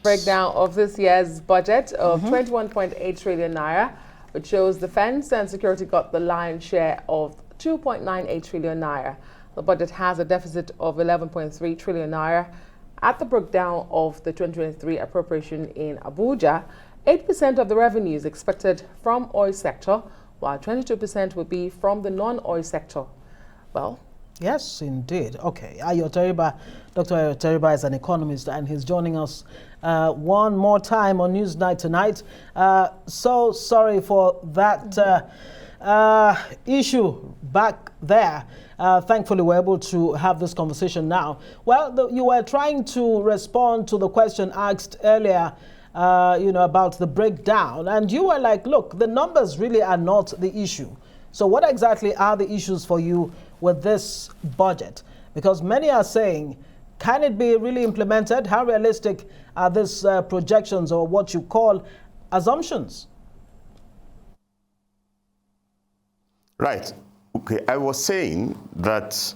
Breakdown of this year's budget of 21.8 trillion naira, which shows defense and security got the lion's share of 2.98 trillion naira. The budget has a deficit of 11.3 trillion naira. At the breakdown of the 2023 appropriation in Abuja, 8% of the revenue is expected from oil sector, while 22% will be from the non-oil sector. Well, yes, indeed. Okay, Teriba, Dr. Ayo Teriba is an economist, and he's joining us one more time on Newsnight tonight. So sorry for that issue back there. Thankfully, we're able to have this conversation now. Well, you were trying to respond to the question asked earlier, about the breakdown, and you were like, look, the numbers really are not the issue. So what exactly are the issues for you with this budget? Because many are saying, can it be really implemented? How realistic are these projections, or what you call assumptions? Right. Okay, I was saying that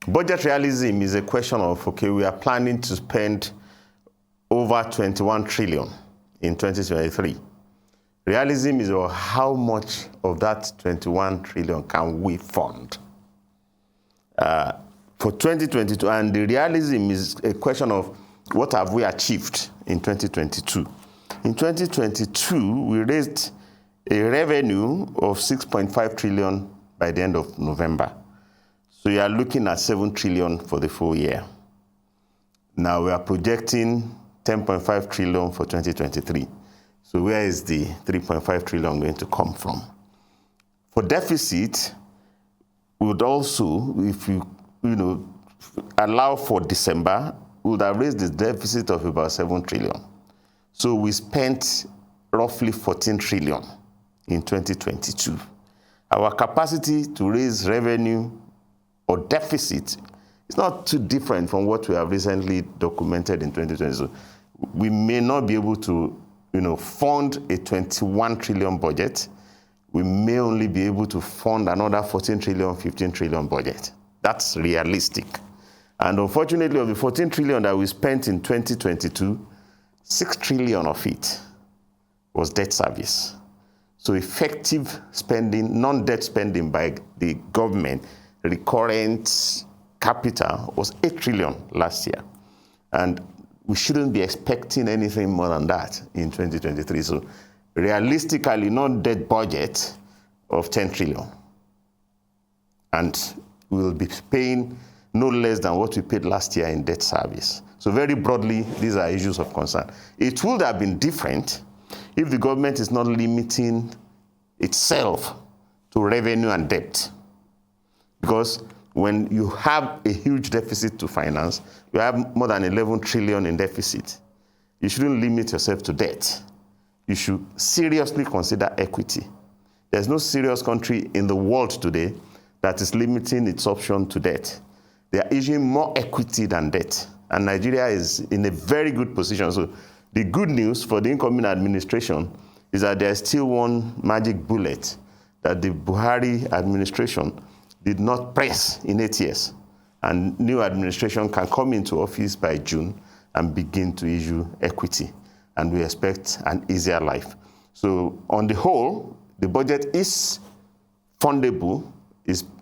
budget realism is a question of, okay, we are planning to spend over 21 trillion in 2023. Realism is how much of that 21 trillion can we fund for 2022, and the realism is a question of what have we achieved in 2022. In 2022, we raised a revenue of 6.5 trillion by the end of November. So you are looking at 7 trillion for the full year. Now we are projecting 10.5 trillion for 2023. So where is the 3.5 trillion going to come from? For deficit, we would also, if you allow for December, we would have raised the deficit of about 7 trillion. So we spent roughly 14 trillion in 2022. Our capacity to raise revenue or deficit is not too different from what we have recently documented in 2020. So we may not be able to, fund a 21 trillion budget. We may only be able to fund another 14 trillion, 15 trillion budget. That's realistic. And unfortunately, of the 14 trillion that we spent in 2022, 6 trillion of it was debt service. So effective spending, non-debt spending by the government, recurrent capital was 8 trillion last year. And we shouldn't be expecting anything more than that in 2023. So realistically, non-debt budget of 10 trillion. And we will be paying no less than what we paid last year in debt service. So very broadly, these are issues of concern. It would have been different if the government is not limiting itself to revenue and debt. Because when you have a huge deficit to finance, you have more than 11 trillion in deficit. You shouldn't limit yourself to debt. You should seriously consider equity. There's no serious country in the world today that is limiting its option to debt. They are issuing more equity than debt. And Nigeria is in a very good position. So the good news for the incoming administration is that there's still one magic bullet that the Buhari administration did not press in 8 years. And new administration can come into office by June and begin to issue equity. And we expect an easier life. So on the whole, the budget is fundable,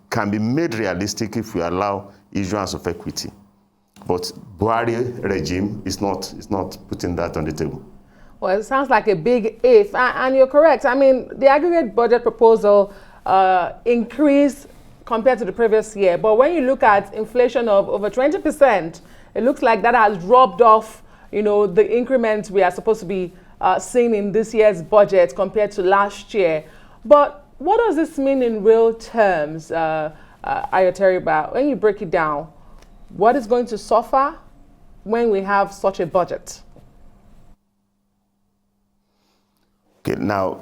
can be made realistic if we allow issuance of equity. But Buhari regime is not putting that on the table. Well, it sounds like a big if, and you're correct. I mean, the aggregate budget proposal increased compared to the previous year. But when you look at inflation of over 20%, it looks like that has dropped off, the increment we are supposed to be seeing in this year's budget compared to last year. But what does this mean in real terms, Ayo Teriba? When you break it down, what is going to suffer when we have such a budget? Okay, now,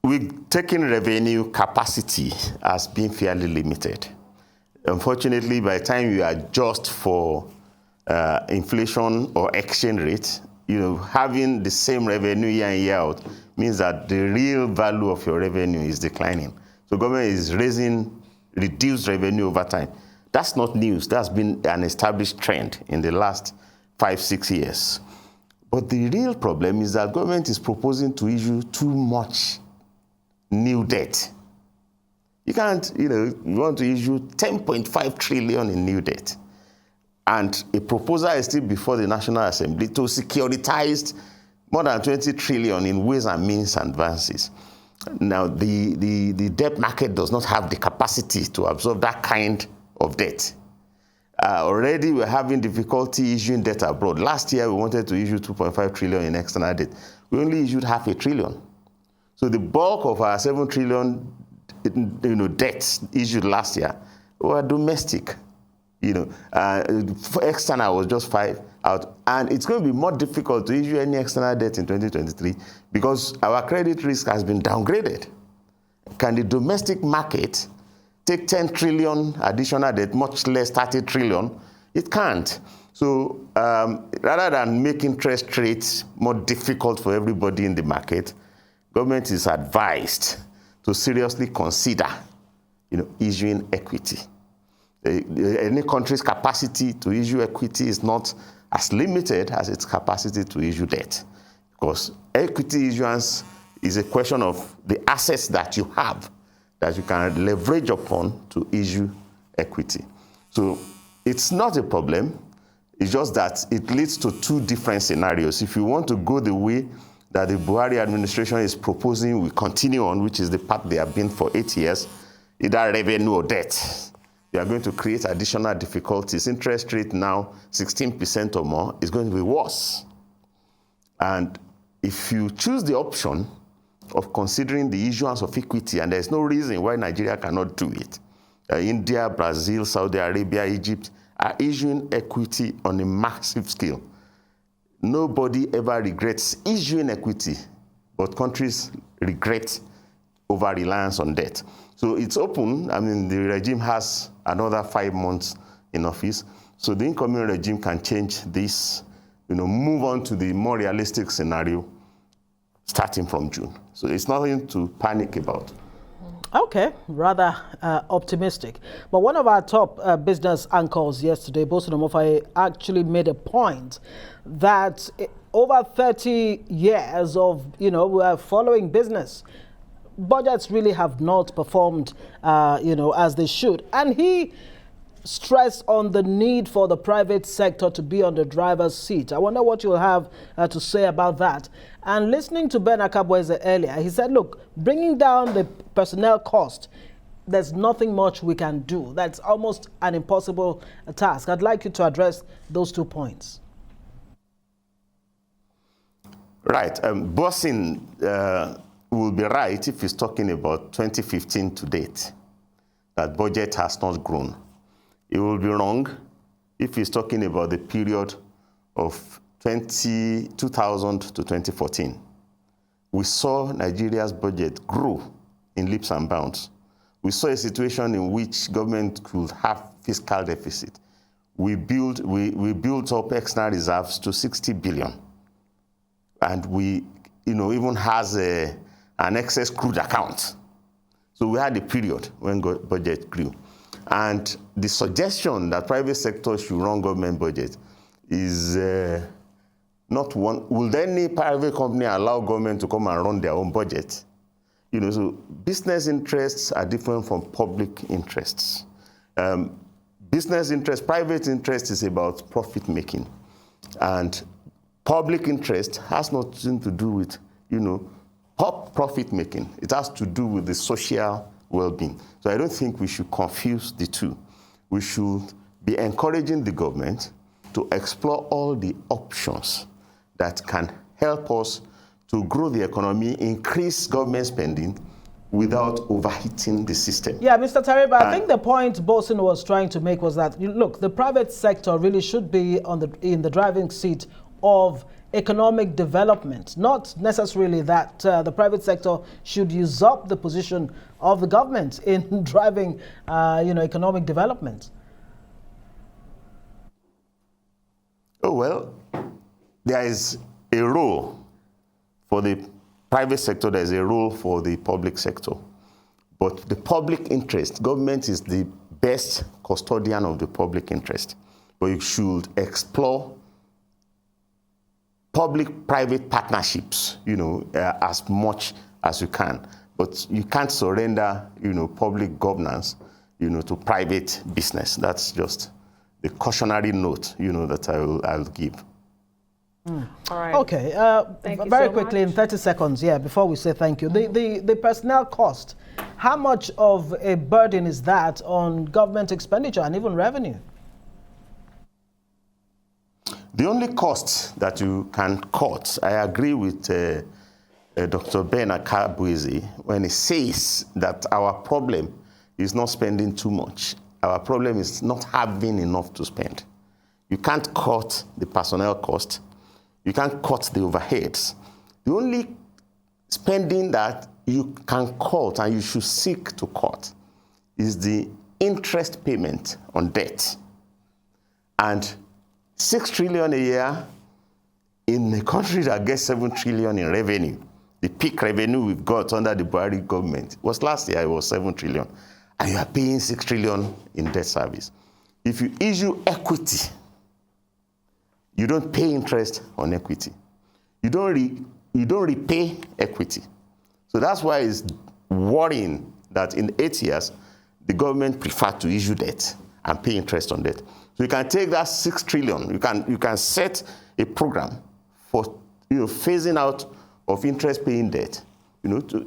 we've taken revenue capacity as being fairly limited. Unfortunately, by the time you adjust for inflation or exchange rate, having the same revenue year in, year out means that the real value of your revenue is declining. So government is raising reduced revenue over time. That's not news. That's been an established trend in the last 5-6 years. But the real problem is that government is proposing to issue too much new debt. You can't, you want to issue 10.5 trillion in new debt. And a proposal is still before the National Assembly to securitize more than 20 trillion in ways and means advances. Now, the debt market does not have the capacity to absorb that kind of debt. Already we're having difficulty issuing debt abroad. Last year, we wanted to issue 2.5 trillion in external debt. We only issued 0.5 trillion. So the bulk of our 7 trillion debts issued last year were domestic. External was just 5 out. And it's going to be more difficult to issue any external debt in 2023 because our credit risk has been downgraded. Can the domestic market take 10 trillion additional debt, much less 30 trillion? It can't. So rather than make interest rates more difficult for everybody in the market, government is advised to seriously consider issuing equity. Any country's capacity to issue equity is not as limited as its capacity to issue debt, because equity issuance is a question of the assets that you have that you can leverage upon to issue equity. So it's not a problem. It's just that it leads to two different scenarios. If you want to go the way that the Buhari administration is proposing we continue on, which is the path they have been for 8 years, either revenue or debt, you are going to create additional difficulties. Interest rate now, 16% or more, is going to be worse. And if you choose the option of considering the issuance of equity, and there's no reason why Nigeria cannot do it, India, Brazil, Saudi Arabia, Egypt are issuing equity on a massive scale. Nobody ever regrets issuing equity, but countries regret over-reliance on debt. So it's open. I mean, the regime has another 5 months in office. So the incoming regime can change this, move on to the more realistic scenario starting from June. So it's nothing to panic about. Okay, rather optimistic. But one of our top business anchors yesterday, Bosun Omofaye, actually made a point that over 30 years of, following business, budgets really have not performed, as they should. And he stressed on the need for the private sector to be on the driver's seat. I wonder what you'll have to say about that. And listening to Ben Akabweze earlier, he said, look, bringing down the personnel cost, there's nothing much we can do. That's almost an impossible task. I'd like you to address those 2 points. Right. Bosun will be right if he's talking about 2015 to date, that budget has not grown. He will be wrong if he's talking about the period of 2000 to 2014. We saw Nigeria's budget grow in leaps and bounds. We saw a situation in which government could have fiscal deficit. We built up external reserves to 60 billion. And we even has an excess crude account. So we had a period when budget grew. And the suggestion that private sector should run government budget is not one. Will any private company allow government to come and run their own budget? So business interests are different from public interests. Business interest, private interest is about profit making. And public interest has nothing to do with, profit making. It has to do with the social well-being. So I don't think we should confuse the two. We should be encouraging the government to explore all the options that can help us to grow the economy, increase government spending without overheating the system. Yeah, Mr. Teriba, I think the point Bosun was trying to make was that, look, the private sector really should be in the driving seat of economic development, not necessarily that the private sector should usurp the position of the government in driving, economic development. Oh, well, there is a role for the private sector, there is a role for the public sector. But the public interest, government is the best custodian of the public interest. But you should explore public-private partnerships, as much as you can. But you can't surrender, public governance, to private business. That's just the cautionary note, that I'll give. All right. Okay. Very quickly, in 30 seconds, before we say thank you, the personnel cost, how much of a burden is that on government expenditure and even revenue? The only cost that you can cut, I agree with Dr. Ben Akabuezi when he says that our problem is not spending too much. Our problem is not having enough to spend. You can't cut the personnel cost. You can't cut the overheads. The only spending that you can cut and you should seek to cut is the interest payment on debt. And 6 trillion a year in a country that gets 7 trillion in revenue. The peak revenue we've got under the Buhari government was last year, it was 7 trillion. And you are paying 6 trillion in debt service. If you issue equity, you don't pay interest on equity. You don't repay equity. So that's why it's worrying that in 8 years, the government preferred to issue debt and pay interest on debt. So you can take that 6 trillion, you can set a program for phasing out of interest-paying debt, to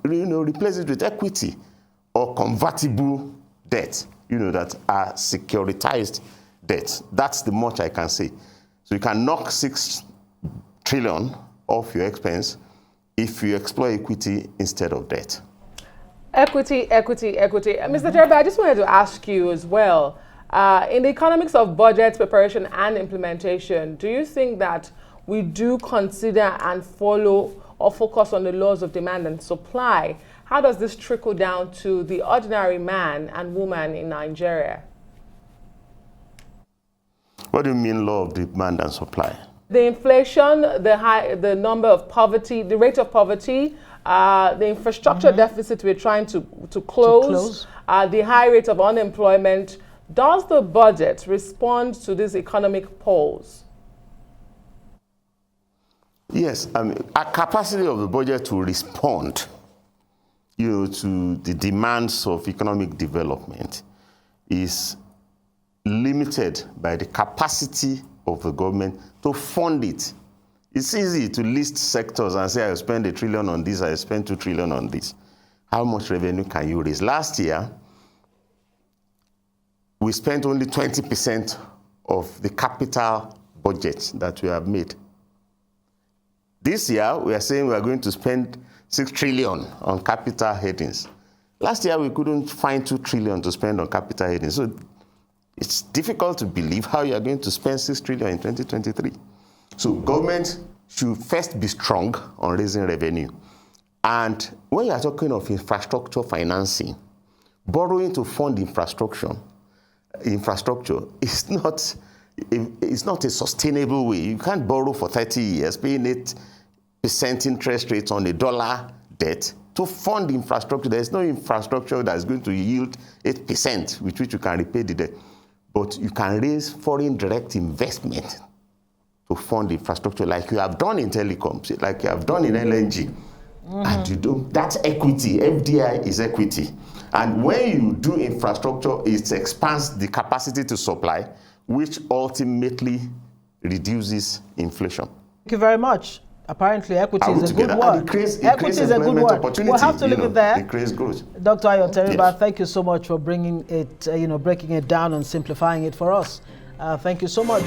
replace it with equity or convertible debt, that are securitized debt. That's the much I can say. So you can knock 6 trillion off your expense if you explore equity instead of debt. Equity. Mr. Teriba, I just wanted to ask you as well, in the economics of budget preparation and implementation, do you think that we do consider and follow or focus on the laws of demand and supply? How does this trickle down to the ordinary man and woman in Nigeria? What do you mean law of demand and supply? The inflation, the number of poverty, the rate of poverty, the infrastructure deficit we're trying to close, the high rate of unemployment. Does the budget respond to these economic polls? Yes, our capacity of the budget to respond, to the demands of economic development is limited by the capacity of the government to fund it. It's easy to list sectors and say, I spend $1 trillion on this, I spend $2 trillion on this. How much revenue can you raise? Last year, we spent only 20% of the capital budget that we have made. This year, we are saying we are going to spend 6 trillion on capital headings. Last year, we couldn't find 2 trillion to spend on capital headings. So it's difficult to believe how you are going to spend 6 trillion in 2023. So government should first be strong on raising revenue. And when you are talking of infrastructure financing, borrowing to fund infrastructure is not a sustainable way. You can't borrow for 30 years, paying 8% interest rates on $1 debt to fund infrastructure. There's no infrastructure that's going to yield 8% with which you can repay the debt. But you can raise foreign direct investment to fund infrastructure like you have done in telecoms, like you have done in LNG. And that's equity. FDI is equity. And when you do infrastructure, it expands the capacity to supply, which ultimately reduces inflation. Thank you very much. Apparently, equity is a good word. Equity is a good word. We'll have to leave it there. It creates growth. Dr. Teriba, thank you so much for bringing it, breaking it down and simplifying it for us. Thank you so much.